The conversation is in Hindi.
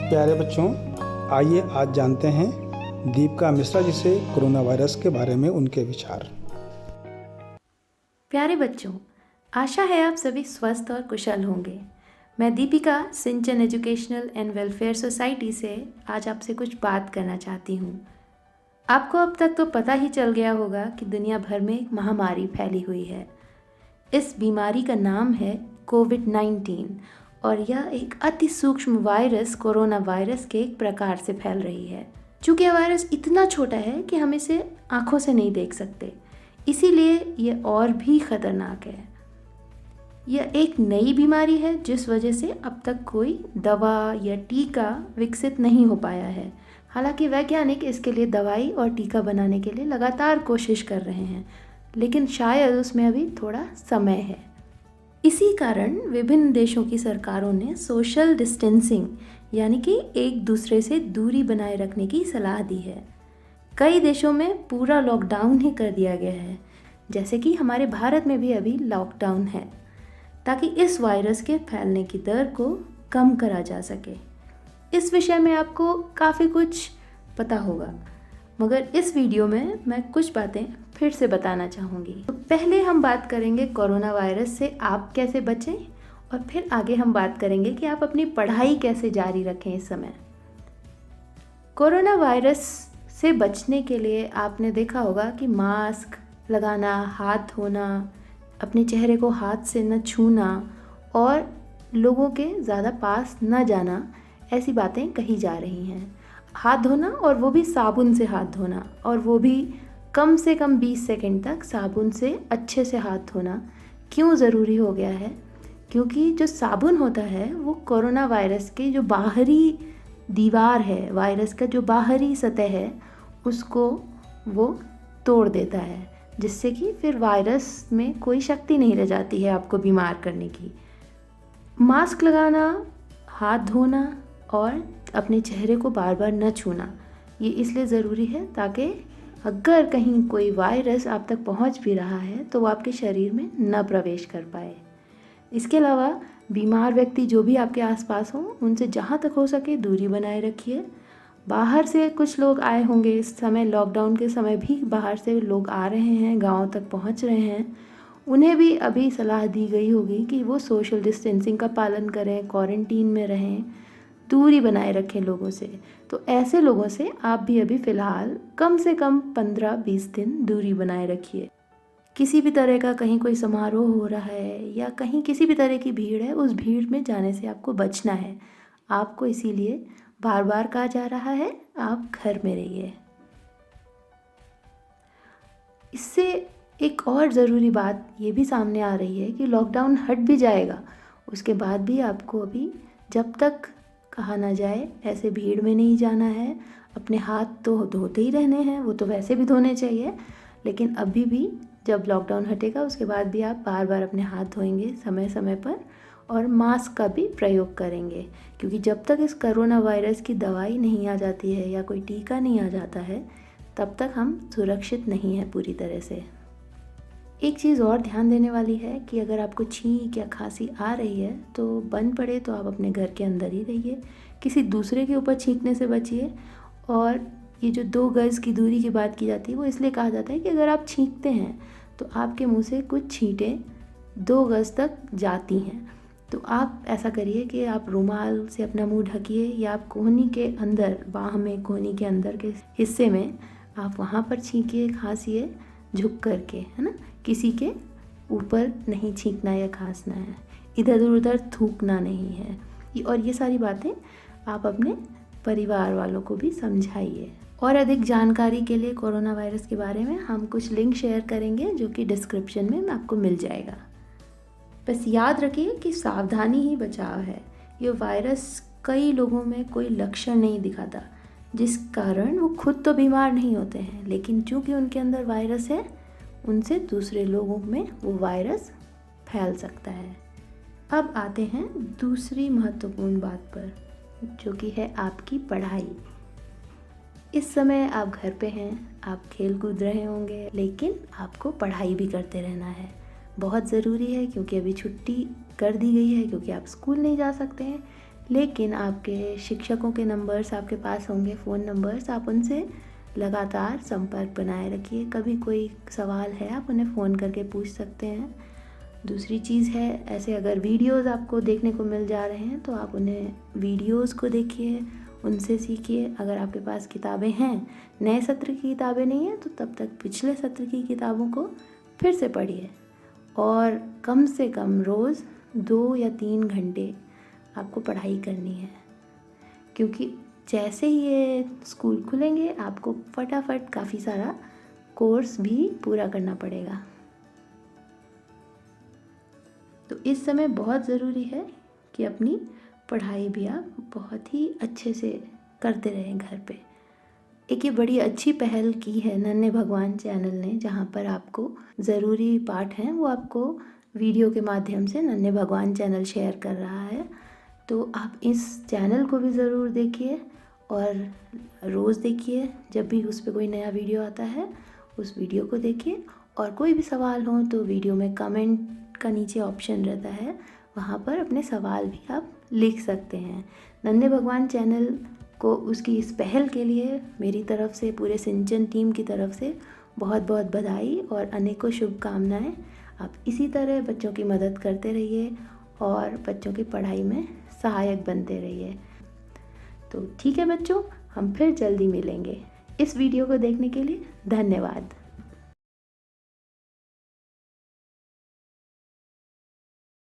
प्यारे बच्चों, आइए आज जानते हैं दीपिका मिश्रा जी से कोरोना वायरस के बारे में उनके विचार। प्यारे बच्चों, आशा है आप सभी स्वस्थ और कुशल होंगे। मैं दीपिका सिंचन एजुकेशनल एंड वेलफेयर सोसाइटी से आज आपसे कुछ बात करना चाहती हूँ। आपको अब तक तो पता ही चल गया होगा कि दुनिया भर में एक महामारी फैली हुई है। इस बीमारी का नाम है कोविड-19 और यह एक अति सूक्ष्म वायरस कोरोना वायरस के एक प्रकार से फैल रही है। चूँकि यह वायरस इतना छोटा है कि हम इसे आँखों से नहीं देख सकते, इसीलिए ये और भी खतरनाक है। यह एक नई बीमारी है जिस वजह से अब तक कोई दवा या टीका विकसित नहीं हो पाया है। हालांकि वैज्ञानिक इसके लिए दवाई और टीका बनाने के लिए लगातार कोशिश कर रहे हैं, लेकिन शायद उसमें अभी थोड़ा समय है। इसी कारण विभिन्न देशों की सरकारों ने सोशल डिस्टेंसिंग यानी कि एक दूसरे से दूरी बनाए रखने की सलाह दी है। कई देशों में पूरा लॉकडाउन ही कर दिया गया है, जैसे कि हमारे भारत में भी अभी लॉकडाउन है, ताकि इस वायरस के फैलने की दर को कम करा जा सके। इस विषय में आपको काफ़ी कुछ पता होगा, मगर इस वीडियो में मैं कुछ बातें फिर से बताना चाहूँगी। तो पहले हम बात करेंगे कोरोना वायरस से आप कैसे बचें, और फिर आगे हम बात करेंगे कि आप अपनी पढ़ाई कैसे जारी रखें इस समय। कोरोना वायरस से बचने के लिए आपने देखा होगा कि मास्क लगाना, हाथ धोना, अपने चेहरे को हाथ से न छूना और लोगों के ज़्यादा पास न जाना, ऐसी बातें कही जा रही हैं। हाथ धोना और वो भी साबुन से हाथ धोना, और वो भी कम से कम 20 सेकंड तक साबुन से अच्छे से हाथ धोना क्यों ज़रूरी हो गया है? क्योंकि जो साबुन होता है वो कोरोना वायरस के जो बाहरी दीवार है, वायरस का जो बाहरी सतह है, उसको वो तोड़ देता है, जिससे कि फिर वायरस में कोई शक्ति नहीं रह जाती है आपको बीमार करने की। मास्क लगाना, हाथ धोना और अपने चेहरे को बार बार न छूना, ये इसलिए ज़रूरी है ताकि अगर कहीं कोई वायरस आप तक पहुंच भी रहा है तो वो आपके शरीर में न प्रवेश कर पाए। इसके अलावा बीमार व्यक्ति जो भी आपके आसपास हों, उनसे जहां तक हो सके दूरी बनाए रखिए। बाहर से कुछ लोग आए होंगे इस समय, लॉकडाउन के समय भी बाहर से लोग आ रहे हैं, गाँव तक पहुँच रहे हैं, उन्हें भी अभी सलाह दी गई होगी कि वो सोशल डिस्टेंसिंग का पालन करें, क्वारंटीन में रहें, दूरी बनाए रखें लोगों से। तो ऐसे लोगों से आप भी अभी फ़िलहाल कम से कम 15-20 दिन दूरी बनाए रखिए। किसी भी तरह का कहीं कोई समारोह हो रहा है या कहीं किसी भी तरह की भीड़ है, उस भीड़ में जाने से आपको बचना है। आपको इसीलिए बार बार कहा जा रहा है, आप घर में रहिए। इससे एक और ज़रूरी बात ये भी सामने आ रही है कि लॉकडाउन हट भी जाएगा, उसके बाद भी आपको अभी जब तक कहा ना जाए ऐसे भीड़ में नहीं जाना है। अपने हाथ तो धोते ही रहने हैं, वो तो वैसे भी धोने चाहिए, लेकिन अभी भी जब लॉकडाउन हटेगा उसके बाद भी आप बार बार अपने हाथ धोएंगे समय समय पर, और मास्क का भी प्रयोग करेंगे, क्योंकि जब तक इस कोरोना वायरस की दवाई नहीं आ जाती है या कोई टीका नहीं आ जाता है, तब तक हम सुरक्षित नहीं हैं पूरी तरह से। एक चीज़ और ध्यान देने वाली है कि अगर आपको छींक या खांसी आ रही है तो बन पड़े तो आप अपने घर के अंदर ही रहिए, किसी दूसरे के ऊपर छींकने से बचिए। और ये जो 2 गज़ की दूरी की बात की जाती है, वो इसलिए कहा जाता है कि अगर आप छींकते हैं तो आपके मुंह से कुछ छींटें 2 गज़ तक जाती हैं। तो आप ऐसा करिए कि आप रुमाल से अपना मुँह ढकिए, या आप कोहनी के अंदर, बाह में कोहनी के अंदर के हिस्से में आप वहाँ पर छींकिए, खांसिए झुक करके, है ना। किसी के ऊपर नहीं छींकना या खांसना है, इधर उधर थूकना नहीं है। और ये सारी बातें आप अपने परिवार वालों को भी समझाइए। और अधिक जानकारी के लिए कोरोना वायरस के बारे में हम कुछ लिंक शेयर करेंगे, जो कि डिस्क्रिप्शन में आपको मिल जाएगा। बस याद रखिए कि सावधानी ही बचाव है। ये वायरस कई लोगों में कोई लक्षण नहीं दिखाता, जिस कारण वो खुद तो बीमार नहीं होते हैं, लेकिन चूँकि उनके अंदर वायरस है, उनसे दूसरे लोगों में वो वायरस फैल सकता है। अब आते हैं दूसरी महत्वपूर्ण बात पर, जो कि है आपकी पढ़ाई। इस समय आप घर पे हैं, आप खेल कूद रहे होंगे, लेकिन आपको पढ़ाई भी करते रहना है। बहुत ज़रूरी है, क्योंकि अभी छुट्टी कर दी गई है, क्योंकि आप स्कूल नहीं जा सकते हैं। लेकिन आपके शिक्षकों के नंबर्स आपके पास होंगे, फ़ोन नंबर्स, आप उनसे लगातार संपर्क बनाए रखिए। कभी कोई सवाल है आप उन्हें फ़ोन करके पूछ सकते हैं। दूसरी चीज़ है, ऐसे अगर वीडियोज़ आपको देखने को मिल जा रहे हैं तो आप उन्हें वीडियोज़ को देखिए, उनसे सीखिए। अगर आपके पास किताबें हैं, नए सत्र की किताबें नहीं हैं, तो तब तक पिछले सत्र की किताबों को फिर से पढ़िए और कम से कम रोज़ 2 या 3 घंटे आपको पढ़ाई करनी है, क्योंकि जैसे ही ये स्कूल खुलेंगे आपको फटाफट काफ़ी सारा कोर्स भी पूरा करना पड़ेगा। तो इस समय बहुत ज़रूरी है कि अपनी पढ़ाई भी आप बहुत ही अच्छे से करते रहें घर पे। एक ये बड़ी अच्छी पहल की है नन्हे भगवान चैनल ने, जहाँ पर आपको ज़रूरी पाठ हैं वो आपको वीडियो के माध्यम से नन्हे भगवान चैनल शेयर कर रहा है। तो आप इस चैनल को भी ज़रूर देखिए और रोज़ देखिए, जब भी उस पर कोई नया वीडियो आता है उस वीडियो को देखिए। और कोई भी सवाल हो तो वीडियो में कमेंट का नीचे ऑप्शन रहता है, वहाँ पर अपने सवाल भी आप लिख सकते हैं। नन्हे भगवान चैनल को उसकी इस पहल के लिए मेरी तरफ से, पूरे सिंचन टीम की तरफ से बहुत बहुत बधाई और अनेकों शुभकामनाएं। आप इसी तरह बच्चों की मदद करते रहिए और बच्चों की पढ़ाई में सहायक बनते रहिए। तो ठीक है बच्चों, हम फिर जल्दी मिलेंगे। इस वीडियो को देखने के लिए धन्यवाद।